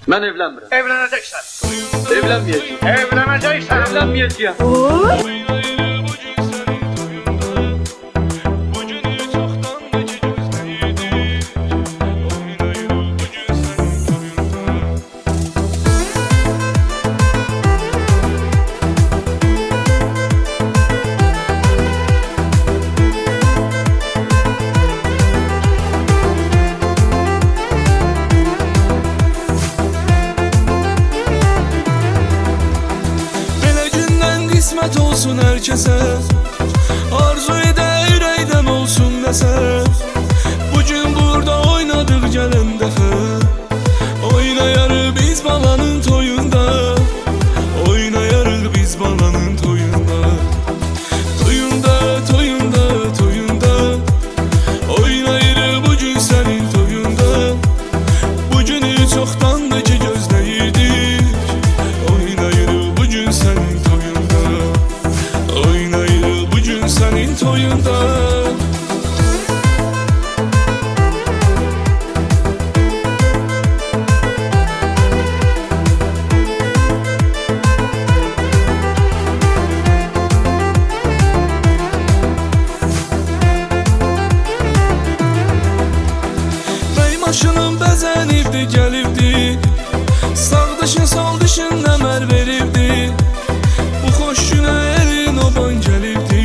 Ben evlenmiyorum. Evleneceksen. Evlenmeyeceğim. Evleneceksen. Evlenmeyeceğim. Kısmet olsun herkese, arzu eder yüreğden olsun nese. Bugün burada oynadık gelen defa, oynayarıq biz balanın toyunda, oynayarıq biz balanın toyunda. Toyunda, toyunda, toyunda, oynayırıq bugün senin toyunda. Bugünü çoxdandır ki gözləyirdik, oynayırıq bugün senin toyunda. Oynayırıq bugün senin toyunda. Bey maşınım bəzənibdi, gəlibdi, sağ dışın sol dışın əmər veribdi. Bu xoş günə elin oban gəlibdi,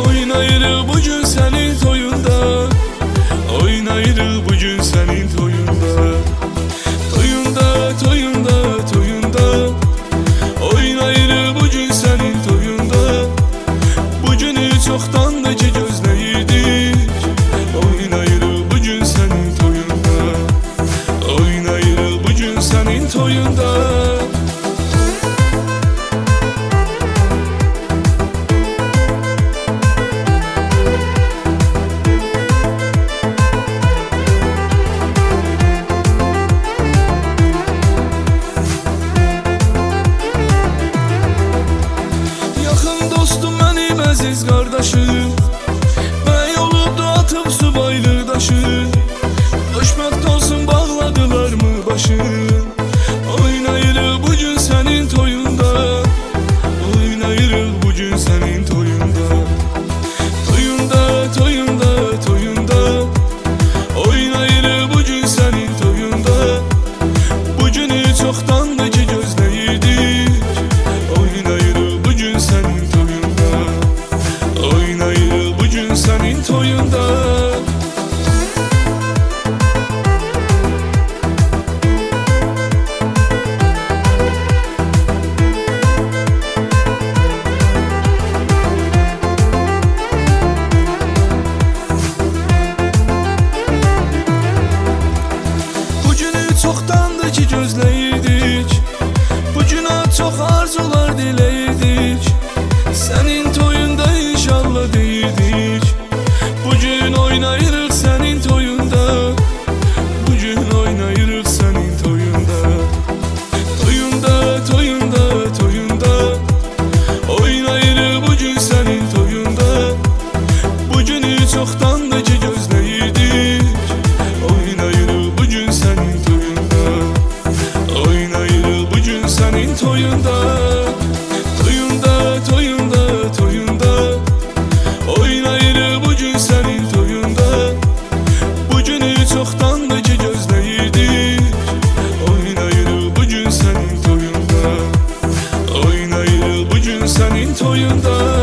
oynayırıq bugün senin toyunda, oynayırıq bugün senin toyunda. Toyunda, toyunda, toyunda, oynayırıq bugün senin toyunda. Bugünü çoxdandır ki gözləyirdik, oynayırıq bugün senin toyunda, oynayırıq bugün senin toyunda. Yaxın dostum mənim əziz qardaşım, bəy olubdu atıb subaylıq daşı. Xoşbəxt olsun bağladılarmı başım, oynayırıq bugün senin toyunda, oynayırıq bugün senin toyunda. Toyunda, toyunda, toyunda, oynayırıq bugün senin toyunda. Bugünü çoxdandır ki gözləyirdik, oynayırıq bugün senin toyunda, oynayırıq bugün senin toyunda. Bugünü çoxdandır ki gözləyirdik, bugünə çox arzular diləyirdik. Sənin toyunda inşallah deyirdik, bugün oynayırıq sənin toyunda, bugün oynayırıq sənin toyunda. Toyunda, toyunda, toyunda, oynayırıq bugün sənin toyunda. Bugünü çoxdandır ki gözləyirdik, oynayırıq bugün sənin toyunda, oynayırıq bugün sənin toyunda. Toyunda, toyunda, toyunda, oynayırıq bugün sənin toyunda. Bugünü çoxdandır ki gözləyirdik, oynayırıq bugün sənin toyunda, oynayırıq bugün sənin toyunda.